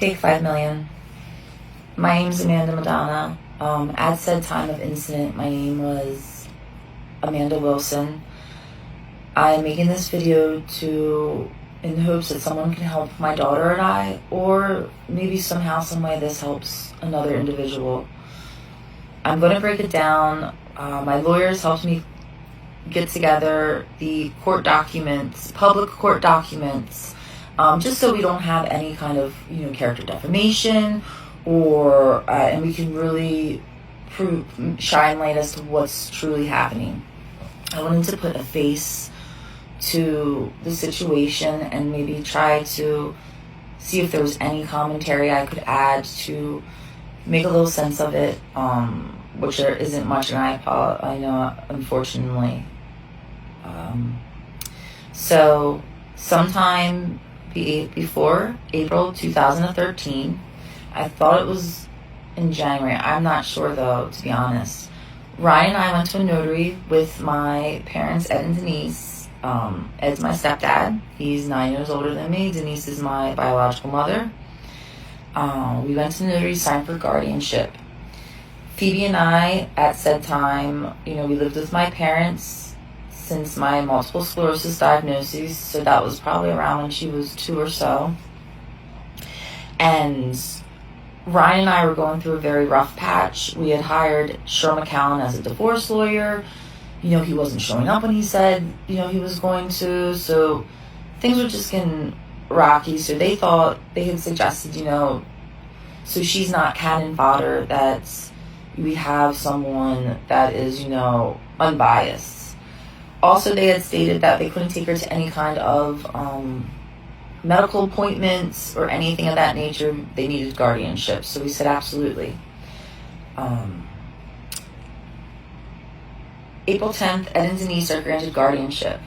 Take 5 million. My name's Amanda Madonna. At said time of incident, my name was Amanda Wilson. I'm making this video in hopes that someone can help my daughter and I, or maybe somehow, some way this helps another individual. I'm going to break it down. My lawyers helped me get together the court documents, public court documents, just so we don't have any kind of, character defamation, or and we can really shine light as to what's truly happening. I wanted to put a face to the situation and maybe try to see if there was any commentary I could add to make a little sense of it, which there isn't much, and I know, unfortunately. So sometime before April 2013, I thought it was in January. I'm not sure though, to be honest. Ryan and I went to a notary with my parents, Ed and Denise. Ed's my stepdad. He's 9 years older than me. Denise is my biological mother. We went to the notary, signed for guardianship. Phoebe and I, at said time, we lived with my parents since my multiple sclerosis diagnosis, so that was probably around when she was 2 or so. And Ryan and I were going through a very rough patch. We had hired Sher McCowan as a divorce lawyer. He wasn't showing up when he said, he was going to, so things were just getting rocky. So they had suggested, so she's not cannon fodder, that we have someone that is, unbiased. Also, they had stated that they couldn't take her to any kind of medical appointments or anything of that nature. They needed guardianship. So we said, absolutely. April 10th, Ed and Denise are granted guardianship.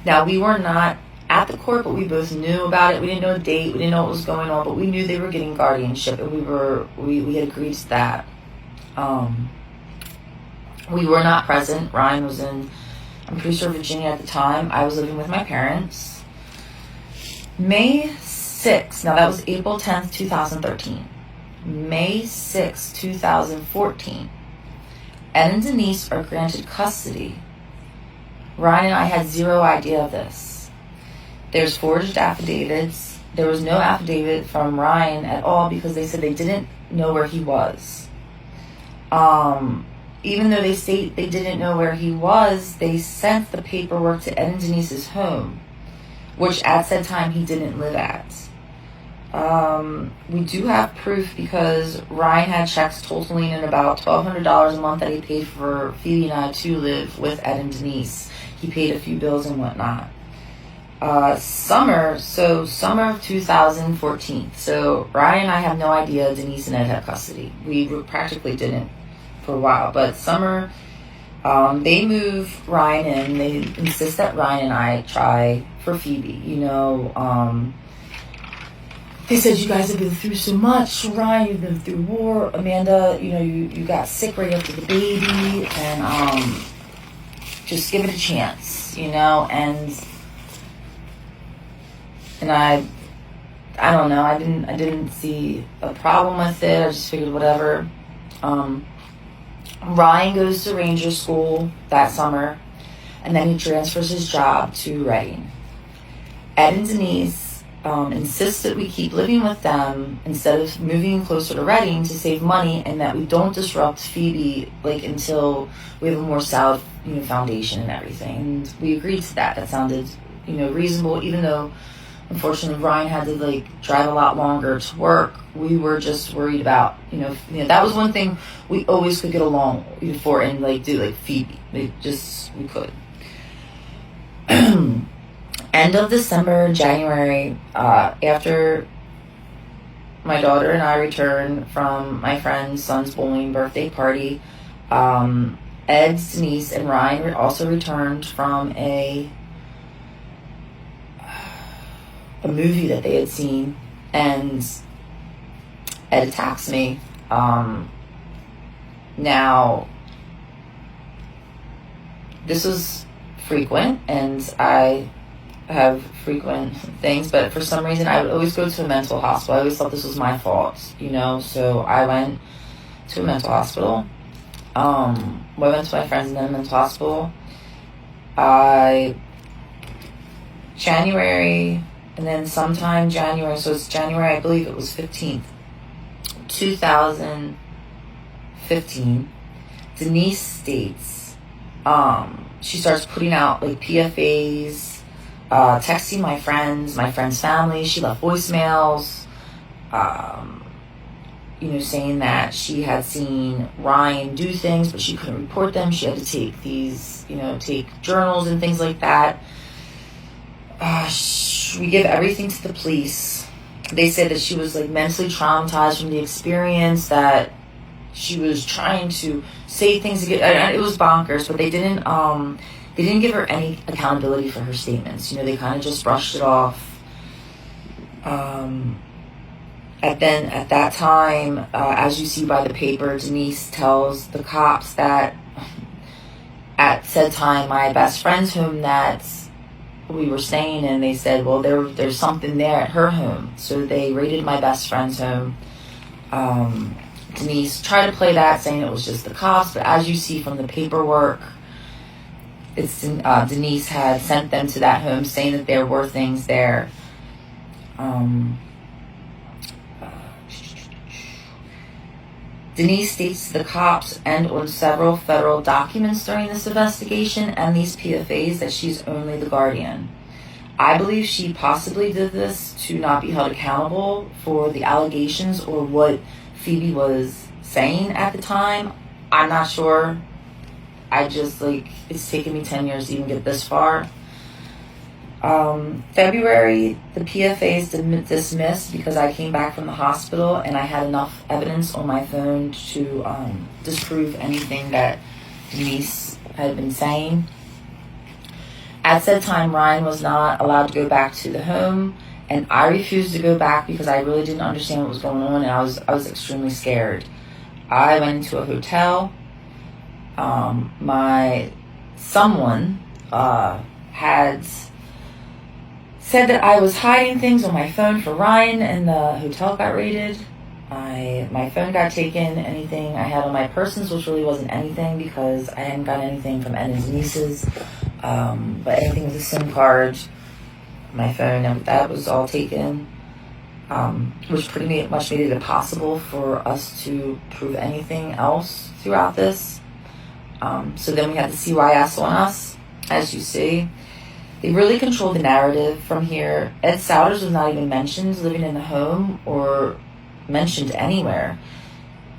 Now, we were not at the court, but we both knew about it. We didn't know the date. We didn't know what was going on, but we knew they were getting guardianship, and we had agreed to that. We were not present. Ryan was in, I'm pretty sure, Virginia at the time. I was living with my parents. May 6th, now that was April 10th, 2013. May 6th, 2014, Ed and Denise are granted custody. Ryan and I had zero idea of this. There's forged affidavits. There was no affidavit from Ryan at all because they said they didn't know where he was. Even though they state they didn't know where he was, they sent the paperwork to Ed and Denise's home, which at said time he didn't live at. We do have proof because Ryan had checks totaling in about $1,200 a month that he paid for Phoebe and I to live with Ed and Denise. He paid a few bills and whatnot. Summer of 2014. So Ryan and I have no idea Denise and Ed had custody. We practically didn't for a while, but summer, they move Ryan in. They insist that Ryan and I try for Phoebe. They said, you guys have been through so much. Ryan, you've been through war. Amanda, you got sick right after the baby, and just give it a chance, and I don't know. I didn't see a problem with it. I just figured whatever. Ryan goes to Ranger School that summer, and then he transfers his job to Reading. Ed and Denise insist that we keep living with them instead of moving closer to Reading to save money, and that we don't disrupt Phoebe until we have a more solid foundation and everything. And we agreed to that. That sounded reasonable, even though unfortunately Ryan had to drive a lot longer to work. We were just worried about that was one thing we always could get along for, and do Phoebe. We could. End of December, January, after my daughter and I returned from my friend's son's bowling birthday party, Ed, Denise, and Ryan also returned from a movie that they had seen, and Ed attacks me. Now, this was frequent, and I have frequent things, but for some reason I would always go to a mental hospital. I always thought this was my fault, you know, so I went to a mental hospital. I went to my friends in the mental hospital. January, and then sometime January, so it's January, I believe it was 15th, 2015, Denise states, she starts putting out like PFAs, texting my friends' family. She left voicemails, you know, saying that she had seen Ryan do things, but she couldn't report them. She had to take these, you know, take journals and things like that. We give everything to the police. They said that she was like mentally traumatized from the experience, that she was trying to say things again. It was bonkers, but they didn't give her any accountability for her statements. You know, they kind of just brushed it off. At that time, as you see by the paper, Denise tells the cops that at said time, my best friend's home that we were staying in, they said, well, there's something there at her home. So they raided my best friend's home. Denise tried to play that, saying it was just the cops, but as you see from the paperwork, it's Denise had sent them to that home, saying that there were things there. Denise states to the cops and on several federal documents during this investigation and these PFAs that she's only the guardian. I believe she possibly did this to not be held accountable for the allegations or what Phoebe was saying at the time. I'm not sure. It's taken me 10 years to even get this far. February, the PFA is dismissed because I came back from the hospital and I had enough evidence on my phone to disprove anything that Denise had been saying. At said time, Ryan was not allowed to go back to the home, and I refused to go back because I really didn't understand what was going on, and I was extremely scared. I went into a hotel. Someone had said that I was hiding things on my phone for Ryan, and the hotel got raided. My phone got taken. Anything I had on my persons, which really wasn't anything because I hadn't got anything from Ed and Denise's, but anything with a SIM card, my phone, and that was all taken, which pretty much made it impossible for us to prove anything else throughout this. So then we had the CYS on us, as you see. They really controlled the narrative from here. Ed Souders was not even mentioned living in the home or mentioned anywhere.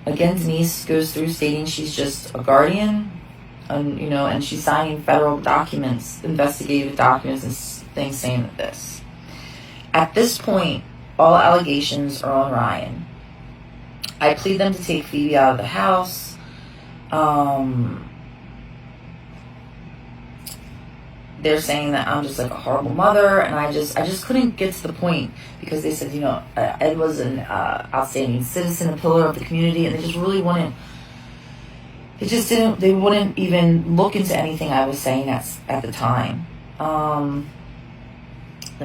Again, Denise goes through stating she's just a guardian, and she's signing federal documents, investigative documents and things saying this. At this point, all allegations are on Ryan. I plead them to take Phoebe out of the house. They're saying that I'm just like a horrible mother, and I just couldn't get to the point because they said, Ed was an outstanding citizen, a pillar of the community, and they just really wouldn't. They wouldn't even look into anything I was saying at the time. Let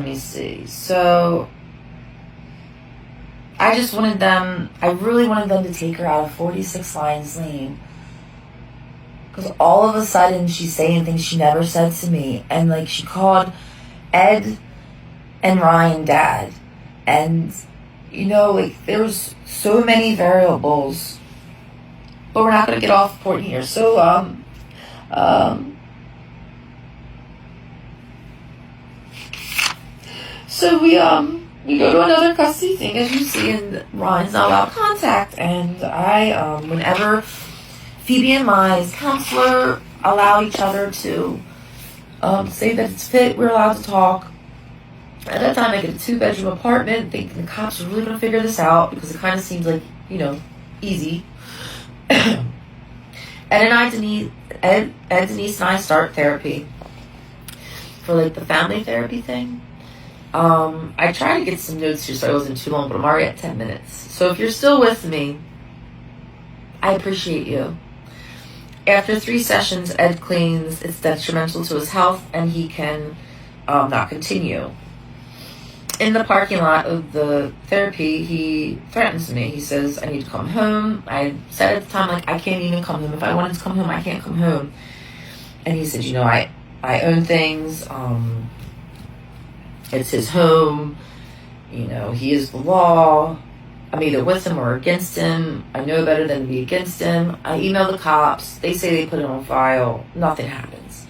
me see. So I really wanted them to take her out of 46 Lions Lane. Because all of a sudden she's saying things she never said to me. And she called Ed and Ryan dad. And, there was so many variables. But we're not going to get off the point here. So, we go to another custody thing, as you see, and Ryan's not allowed contact. And whenever Phoebe and my counselor allow each other to say that it's fit, we're allowed to talk. At that time, I get a 2-bedroom apartment, thinking the cops are really going to figure this out because it kind of seems like, easy. Ed, Denise, and I start therapy for the family therapy thing. I try to get some notes here so I wasn't too long, but I'm already at 10 minutes. So if you're still with me, I appreciate you. After 3 sessions, Ed claims it's detrimental to his health and he can not continue. In the parking lot of the therapy, he threatens me. He says, I need to come home. I said at the time, like, I can't even come home. If I wanted to come home, I can't come home. And he said, you know, I own things. It's his home. You know, he is the law. I'm either with him or against him. I know better than to be against him. I email the cops. They say they put it on file. Nothing happens.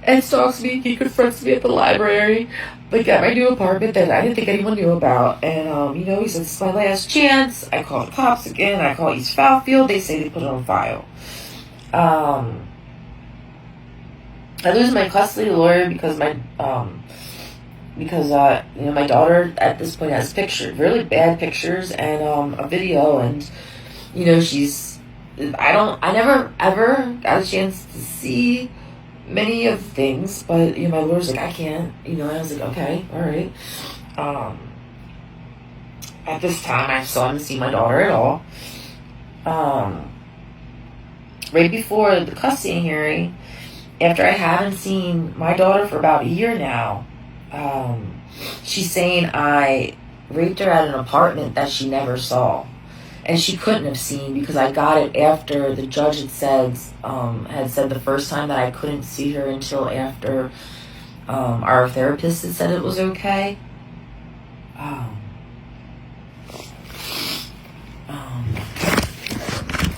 And stalks me. He confronts me at the library, like at my new apartment that I didn't think anyone knew about. And, you know, he says, it's my last chance. I call the cops again. I call East Fallowfield. They say they put it on file. I lose my custody lawyer because my you know, my daughter at this point has pictures, really bad pictures, and a video, and you know, I never ever got a chance to see many of things, but you know, my lawyer's like, I can't, you know, and I was like, okay, all right. At this time, I still haven't seen my daughter at all. Right before the custody hearing, after I haven't seen my daughter for about a year now, she's saying I raped her at an apartment that she never saw. And she couldn't have seen because I got it after the judge had said the first time that I couldn't see her until after our therapist had said it was okay.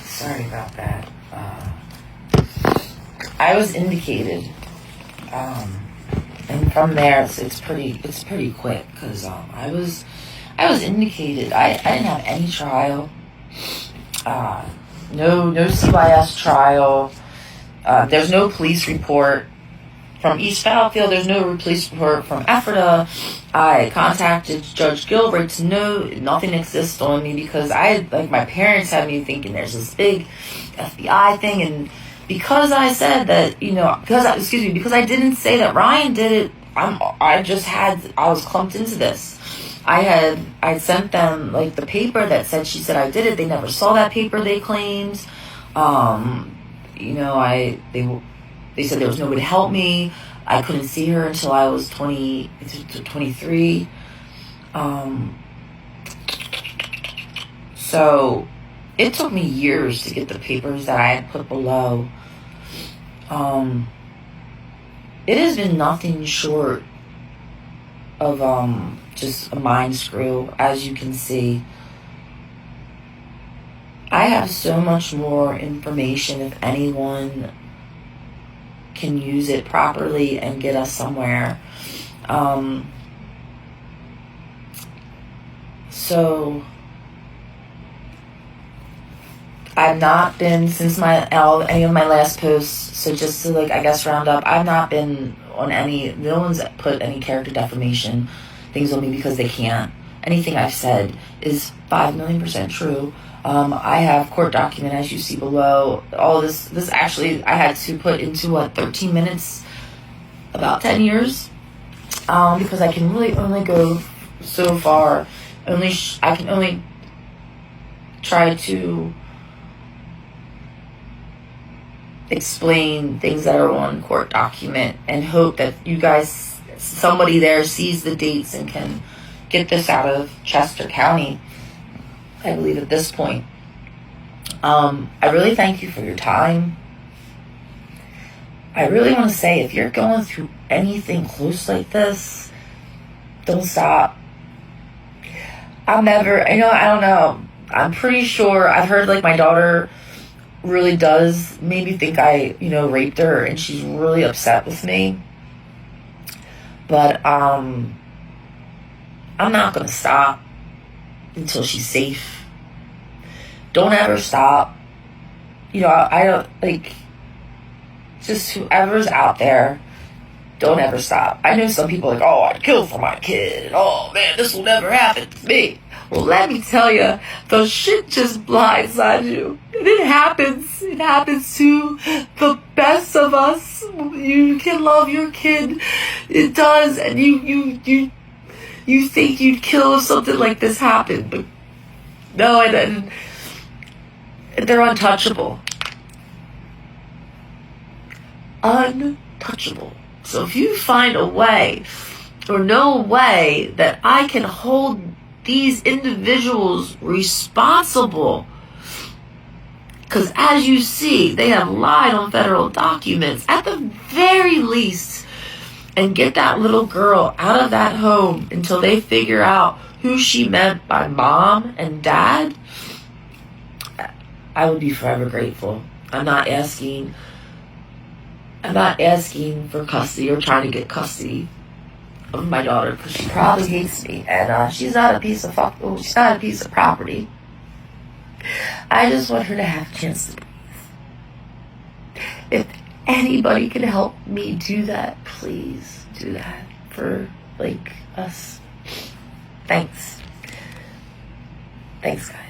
Sorry about that. I was indicated, and from there it's pretty quick because I was indicated. I didn't have any trial, no CYS trial. There's no police report from East Fallowfield. There's no police report from Ephrata. I contacted Judge Gilbert to know nothing exists on me because my parents had me thinking there's this big FBI thing, and because I said that, you know, because I didn't say that Ryan did it, I was clumped into this. I sent them like the paper that said she said I did it. They never saw that paper, they claimed. You know, they said there was nobody to help me. I couldn't see her until I was 23. So it took me years to get the papers that I had put below. It has been nothing short of just a mind screw, as you can see. I have so much more information if anyone can use it properly and get us somewhere. So I've not been since any of my last posts. So just to I guess round up, I've not been on any. No one's put any character defamation things on me because they can't. Anything I've said is 5,000,000% true. I have court document as you see below. All this actually I had to put into 13 minutes, about 10 years, because I can really only go so far. I can only try to explain things that are on court document and hope that you guys, somebody there sees the dates and can get this out of Chester County, I believe at this point. I really thank you for your time. I really want to say, if you're going through anything close like this, don't stop. I don't know. I'm pretty sure I've heard my daughter really does maybe think I, raped her, and she's really upset with me. But I'm not gonna stop until she's safe. Don't ever stop. I don't just whoever's out there, don't ever stop. I know some people oh, I'd kill for my kid. Oh man, this will never happen to me. Well, let me tell you, the shit just blindsides you. And it happens. It happens to the best of us. You can love your kid. It does. And you think you'd kill if something like this happened. But no, and they're untouchable. untouchable. So if you find a way or no way that I can hold these individuals responsible, because as you see, they have lied on federal documents, at the very least, and get that little girl out of that home until they figure out who she meant by mom and dad, I would be forever grateful. I'm not asking for custody or trying to get custody of my daughter, because she probably hates me, and she's not a piece of she's not a piece of property. I just want her to have a chance to breathe. If anybody can help me do that, please do that for, like, us. Thanks. Thanks, guys.